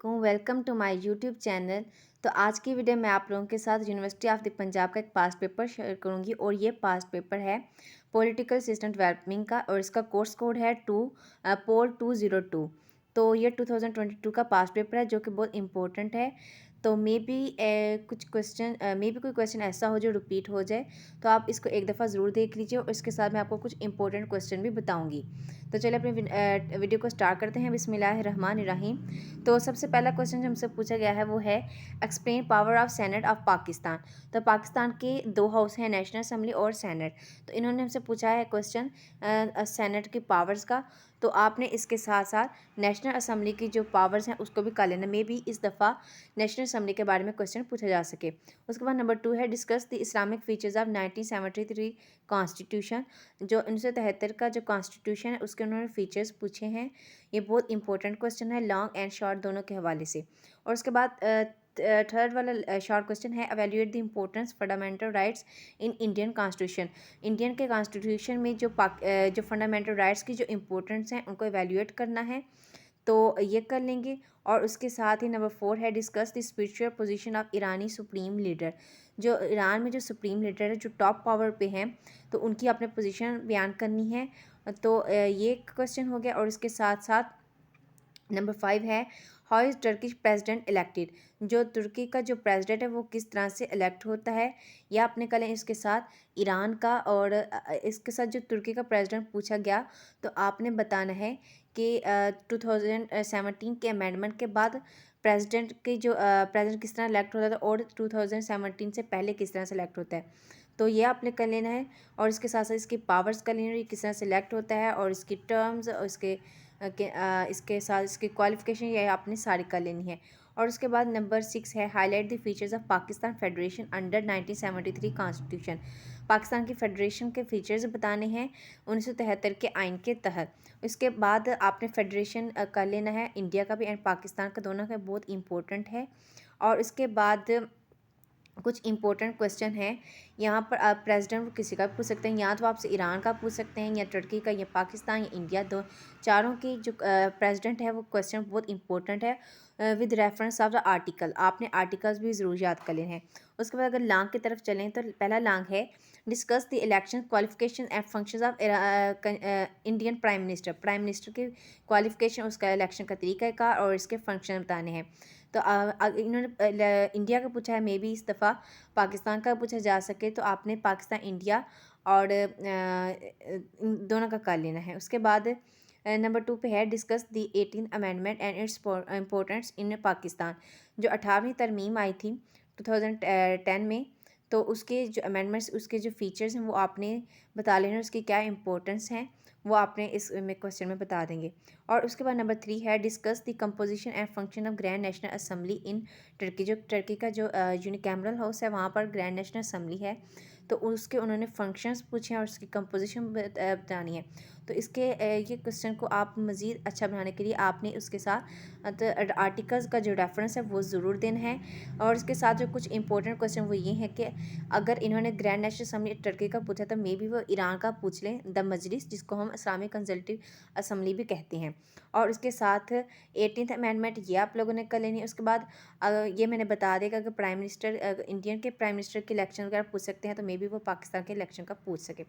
वालेकुम, welcome to my YouTube channel. तो आज की वीडियो में आप लोगों के साथ यूनिवर्सिटी ऑफ द पंजाब का एक पास्ट पेपर शेयर करूंगी और ये पास्ट पेपर है पॉलिटिकल सिस्टम डेवलपमेंट का और इसका कोर्स कोड है पोल 202। तो ये 2022 का पास्ट पेपर है जो कि बहुत इंपॉर्टेंट है। तो मे बी कुछ क्वेश्चन मे बी कोई क्वेश्चन ऐसा हो जो रिपीट हो जाए, तो आप इसको एक दफ़ा ज़रूर देख लीजिए और इसके साथ मैं आपको कुछ इंपॉर्टेंट क्वेश्चन भी बताऊंगी। तो चलिए अपनी वीडियो को स्टार्ट करते हैं। बिस्मिल्लाहिर्रहमानिर्रहीम। तो सबसे पहला क्वेश्चन जो हमसे पूछा गया है वो है explain power of senate of Pakistan. तो पाकिस्तान के दो हाउस हैं, नेशनल असम्बली और सेनेट। तो इन्होंने हमसे पूछा है क्वेश्चन सेनेट की पावर्स का। तो आपने इसके साथ साथ नेशनल असम्बली की जो पावर्स हैं उसको भी कर लेना। मे बी इस दफ़ा नेशनल असम्बली के बारे में क्वेश्चन पूछा जा सके। उसके बाद नंबर 2 है discuss the Islamic features of 1973 constitution. जो 1973 का जो कॉन्स्टिट्यूशन है उसके उन्होंने फीचर्स पूछे हैं। ये बहुत इंपॉर्टेंट क्वेश्चन है, लॉन्ग एंड शॉर्ट दोनों के हवाले से। और उसके बाद थर्ड वाला शॉर्ट क्वेश्चन है evaluate the importance fundamental rights in Indian constitution. Indian के कॉन्स्टिट्यूशन में जो फंडामेंटल राइट्स की जो इम्पोर्टेंस हैं उनको एवेल्यूएट करना है, तो ये कर लेंगे। और उसके साथ ही नंबर 4 है discuss the spiritual position of Irani supreme leader. जो ईरान में जो सुप्रीम लीडर है, जो टॉप पावर पे हैं, तो उनकी अपने पोजीशन बयान करनी है। तो ये क्वेश्चन हो गया। और इसके साथ साथ नंबर 5 है how is Turkish president elected. जो तुर्की का जो प्रेसिडेंट है वो किस तरह से इलेक्ट होता है, या आपने करें इसके साथ ईरान का। और इसके साथ जो तुर्की का प्रेसिडेंट पूछा गया, तो आपने बताना है कि 2017 के अमेंडमेंट के बाद प्रेसिडेंट किस तरह इलेक्ट होता था और 2017 से पहले किस तरह से इलेक्ट होता है, तो ये आपने कर लेना है। और इसके साथ साथ इसकी पावर्स कर लेना है, किस तरह से इलेक्ट होता है, और इसकी टर्म्स और इसके साथ इसकी क्वालिफिकेशन ये आपने सारी कर लेनी है। और उसके बाद नंबर 6 है highlight the features of Pakistan federation under 1973 constitution. Pakistan की फेडरेशन के फीचर्स बताने हैं 1973 के आइन के तहत। इसके बाद आपने फेडरेशन कर लेना है इंडिया का भी एंड पाकिस्तान का, दोनों का बहुत इंपॉर्टेंट है। और इसके बाद कुछ इंपॉर्टेंट क्वेश्चन है यहाँ पर। आप प्रेसिडेंट किसी का भी पूछ सकते हैं, या तो आपसे ईरान का पूछ सकते हैं, या टर्की का, या पाकिस्तान, या इंडिया। दो चारों की जो प्रेसिडेंट है वो क्वेश्चन बहुत इंपॉर्टेंट है with reference of the article. आपने आर्टिकल्स भी ज़रूर याद कर लेने हैं। उसके बाद अगर लॉन्ग की तरफ चलें तो पहला लॉन्ग है discuss the election qualification and functions of Indian prime minister. Prime minister की क्वालिफिकेशन, उसका इलेक्शन का तरीक़ाकार और इसके फंक्शन बताने हैं। तो इन्होंने इंडिया का पूछा है, मे बी इस दफ़ा पाकिस्तान का पूछा जा सके, तो आपने पाकिस्तान, इंडिया और इन दोनों का कर लेना है। उसके बाद नंबर 2 पे है discuss the 18th amendment and its importance in Pakistan. जो 18वीं तरमीम आई थी 2010 में, तो उसके जो अमेंडमेंट्स, उसके जो फीचर्स हैं वो आपने बता लेना, उसकी क्या इंपॉर्टेंस हैं वो आपने इस में क्वेश्चन में बता देंगे। और उसके बाद नंबर 3 है discuss the composition and function of grand national assembly in Turkey. जो टर्की का जो यूनिकैमरल हाउस है वहाँ पर ग्रैंड नेशनल असम्बली है, तो उसके उन्होंने फंक्शंस पूछे हैं और उसकी कंपोजिशन बतानी है। तो इसके ये क्वेश्चन को आप मज़ीद अच्छा बनाने के लिए आपने उसके साथ आर्टिकल्स का जो रेफरेंस है वो ज़रूर देना है। और इसके साथ जो कुछ इंपॉर्टेंट क्वेश्चन वो ये हैं कि अगर इन्होंने ग्रैंड नेशनल असम्बली टर्की का पूछा तो मे बी वो ईरान का पूछ लें, द मजलिस, जिसको हम इस्लामिक कंसल्टेटिव असम्बली भी कहते हैं। और उसके साथ 18th अमेंडमेंट ये आप लोगों ने कर लेनी है। उसके बाद ये मैंने बता दिया कि अगर प्राइम मिनिस्टर, इंडियन के प्राइम मिनिस्टर के इलेक्शन वगैरह पूछ सकते हैं, तो मे बी वो पाकिस्तान के इलेक्शन का पूछ सके।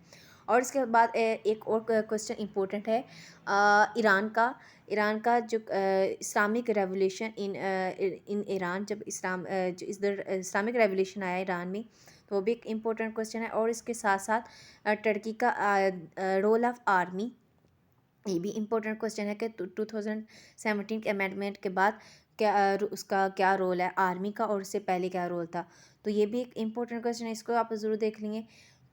और इसके बाद एक और क्वेश्चन इंपॉर्टेंट है ईरान का जो इस्लामिक रेवोल्यूशन इन ईरान, जब जो इधर इस्लामिक रेवोल्यूशन आया ईरान में, तो वो भी एक इम्पोर्टेंट क्वेश्चन है। और इसके साथ साथ टर्की का रोल ऑफ आर्मी, ये भी इम्पोर्टेंट क्वेश्चन है कि 2017 के अमेंडमेंट के बाद उसका क्या रोल है आर्मी का, और उससे पहले क्या रोल था। तो ये भी एक इम्पोर्टेंट क्वेश्चन है, इसको आप ज़रूर देख लेंगे।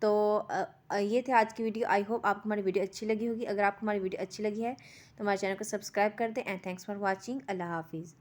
तो ये थे आज की वीडियो। आई होप आपको हमारी वीडियो अच्छी लगी होगी। अगर आपको हमारी वीडियो अच्छी लगी है तो हमारे चैनल को सब्सक्राइब कर दें। And thanks for watching. अल्लाह हाफिज़।